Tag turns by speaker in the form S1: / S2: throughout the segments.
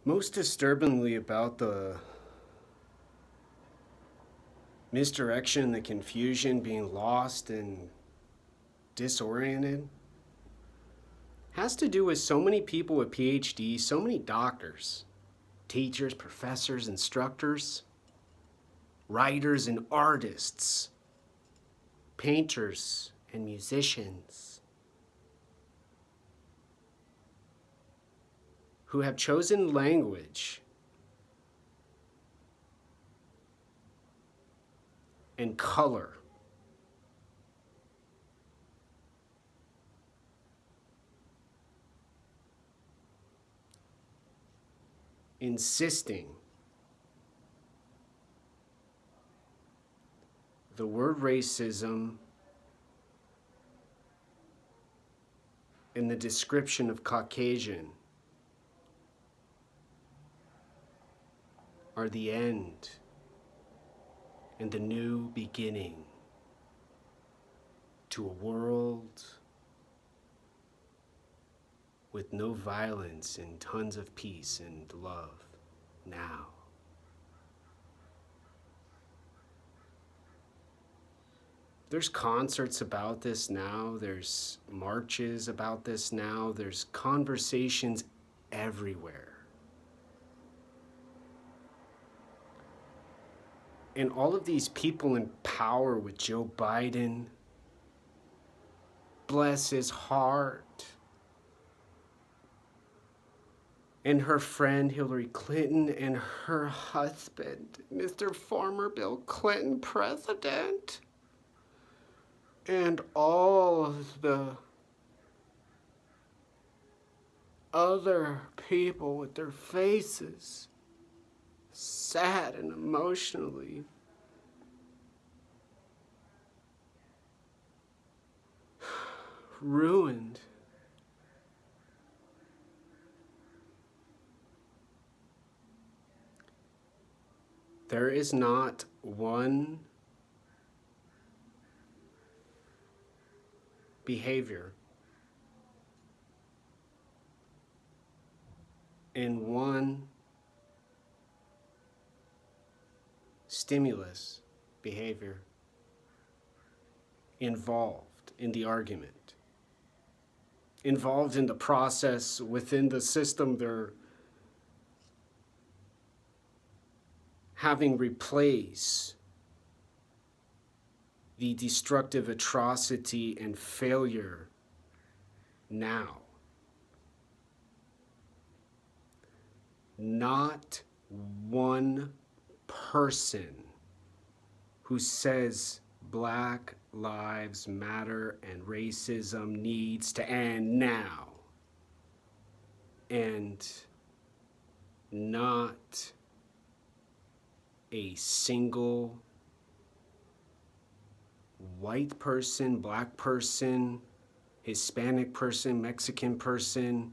S1: Most disturbingly about the misdirection, the confusion, being lost and disoriented, has to do with so many people with PhDs, so many doctors, teachers, professors, instructors, writers and artists, painters and musicians who have chosen language and color insisting the word racism and the description of Caucasian are the end and the new beginning to a world with no violence and tons of peace and love now. There's concerts about this now, there's marches about this now, there's conversations everywhere. And all of these people in power with Joe Biden, bless his heart, and her friend Hillary Clinton and her husband, Mr. former Bill Clinton president, and all of the other people with their faces sad and emotionally ruined. There is not one behavior and one stimulus behavior involved in the argument, involved in the process within the system they're having replace the destructive atrocity and failure now. Not one person who says Black Lives Matter and racism needs to end now, and not a single white person, Black person, Hispanic person, Mexican person,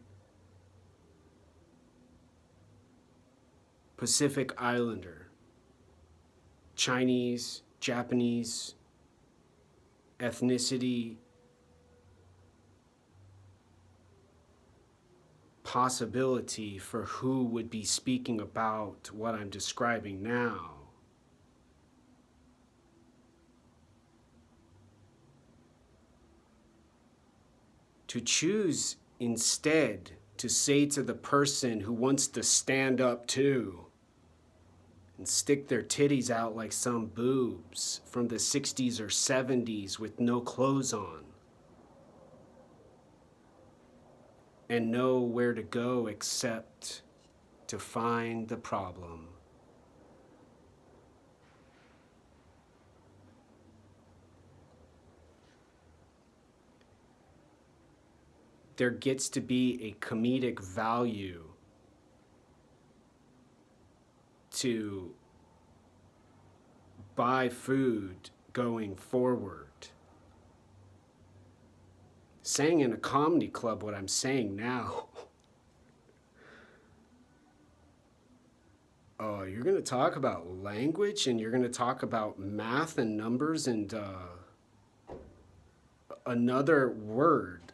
S1: Pacific Islander, Chinese, Japanese, ethnicity, possibility for who would be speaking about what I'm describing now. To choose instead to say to the person who wants to stand up too and stick their titties out like some boobs from the 60s or 70s with no clothes on and know where to go except to find the problem. There gets to be a comedic value to buy food going forward. Saying in a comedy club what I'm saying now. Oh, you're going to talk about language and you're going to talk about math and numbers and another word,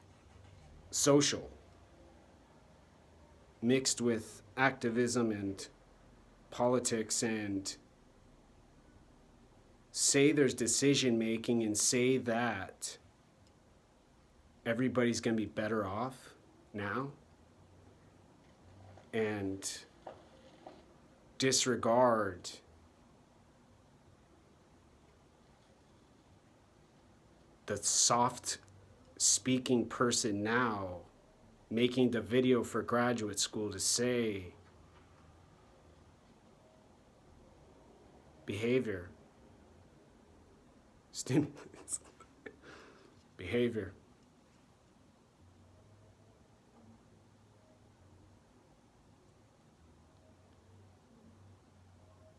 S1: social, mixed with activism and politics and say there's decision making and say that everybody's going to be better off now, and disregard the soft speaking person now making the video for graduate school to say behavior, stimulus, behavior.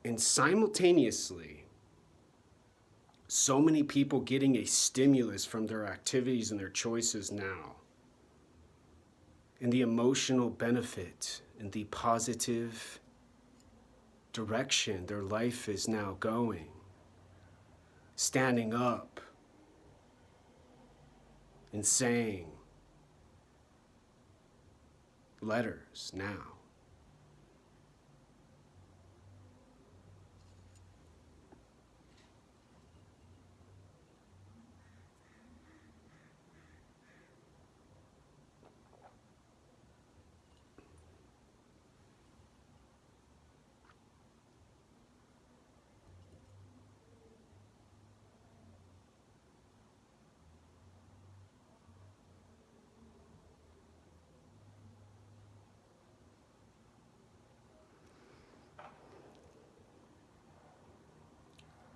S1: And simultaneously, so many people getting a stimulus from their activities and their choices now. And the emotional benefit and the positive direction their life is now going. Standing up and saying letters now.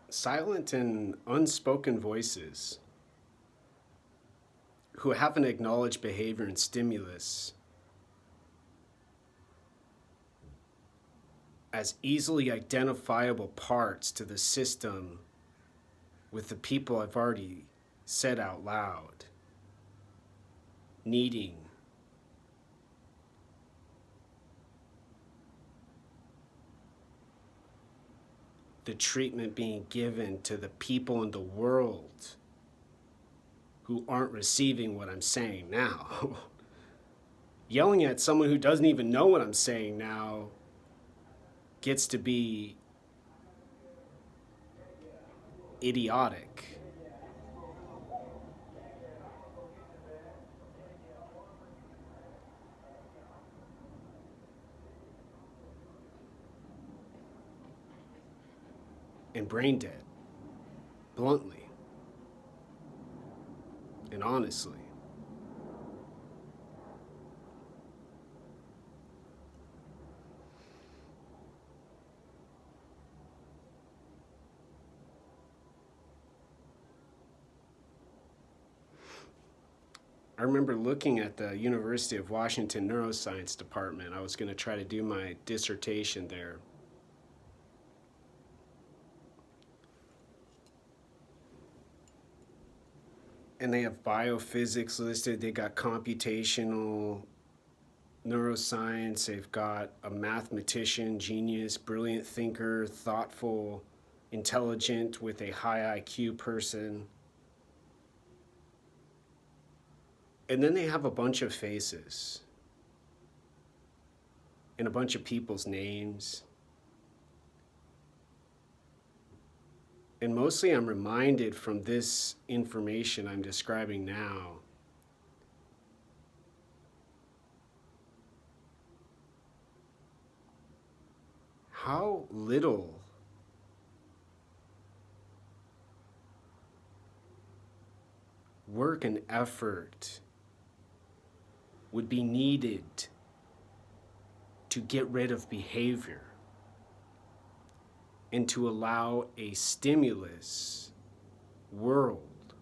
S1: Silent and unspoken voices who haven't acknowledged behavior and stimulus as easily identifiable parts to the system with the people I've already said out loud, needing the treatment being given to the people in the world who aren't receiving what I'm saying now. Yelling at someone who doesn't even know what I'm saying now gets to be idiotic. And brain dead, bluntly and honestly. I remember looking at the University of Washington neuroscience department. I was going to try to do my dissertation there. And they have biophysics listed, they got computational neuroscience, they've got a mathematician, genius, brilliant thinker, thoughtful, intelligent with a high IQ person. And then they have a bunch of faces and a bunch of people's names. And mostly I'm reminded from this information I'm describing now how little work and effort would be needed to get rid of behavior and to allow a stimulus world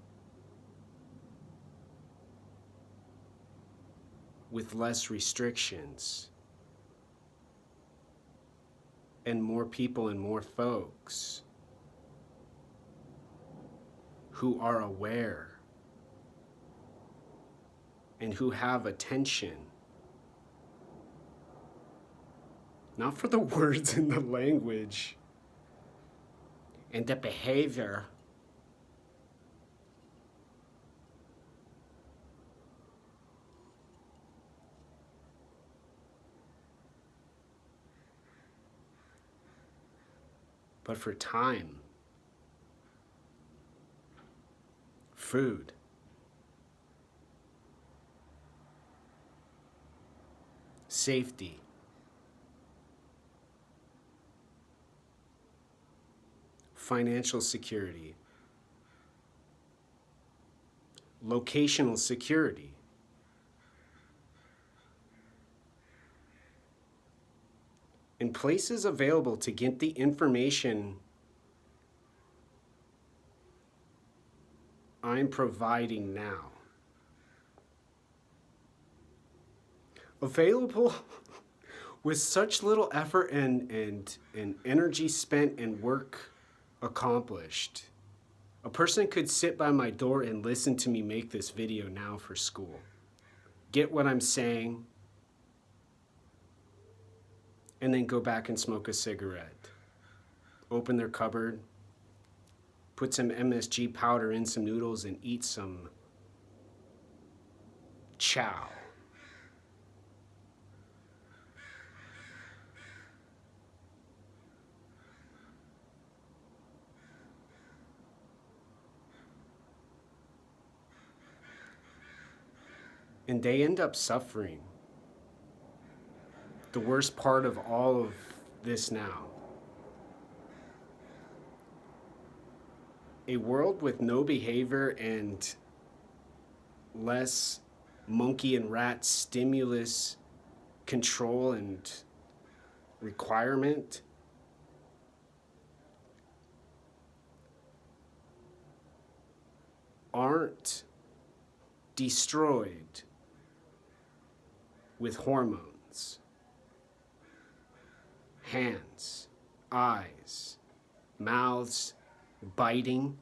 S1: with less restrictions and more people and more folks who are aware and who have attention, not for the words and the language and the behavior, but for time, food, safety, financial security, locational security, and places available to get the information I'm providing now. Available with such little effort and energy spent and work accomplished. A person could sit by my door and listen to me make this video now for school. Get what I'm saying, and then go back and smoke a cigarette. Open their cupboard, put some MSG powder in some noodles, and eat some chow. And they end up suffering. The worst part of all of this now. A world with no behavior and less monkey and rat stimulus, control, and requirement. Aren't destroyed with hormones, hands, eyes, mouths, biting,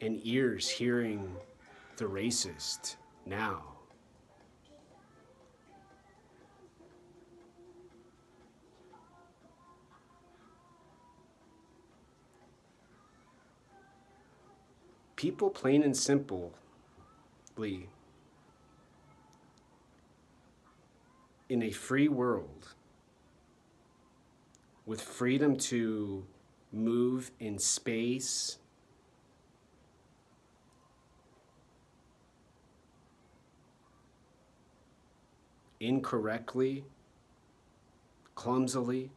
S1: and ears hearing the racist now. People, plain and simply, in a free world, with freedom to move in space, incorrectly, clumsily,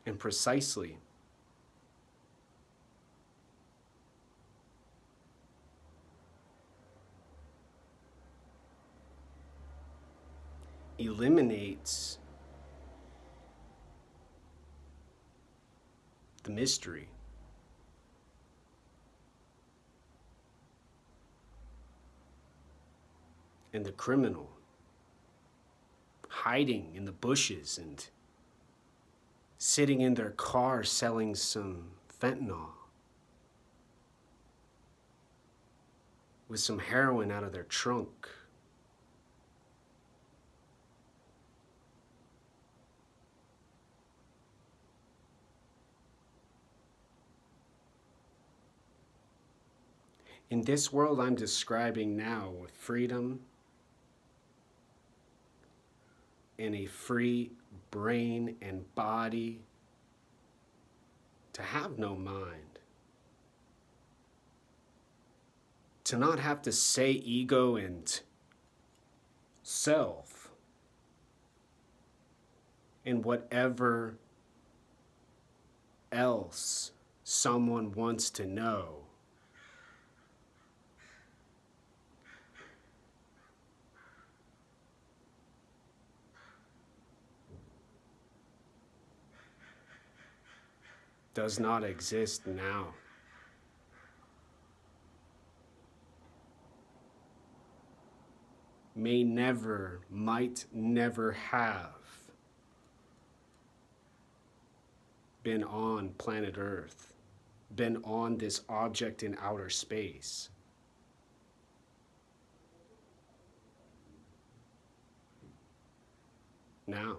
S1: and precisely, eliminates the mystery. And the criminal hiding in the bushes and sitting in their car selling some fentanyl with some heroin out of their trunk. In this world I'm describing now, with freedom and a free brain and body, to have no mind, to not have to say ego and self and whatever else someone wants to know. Does not exist now. May never, might never have been on planet Earth, been on this object in outer space. Now.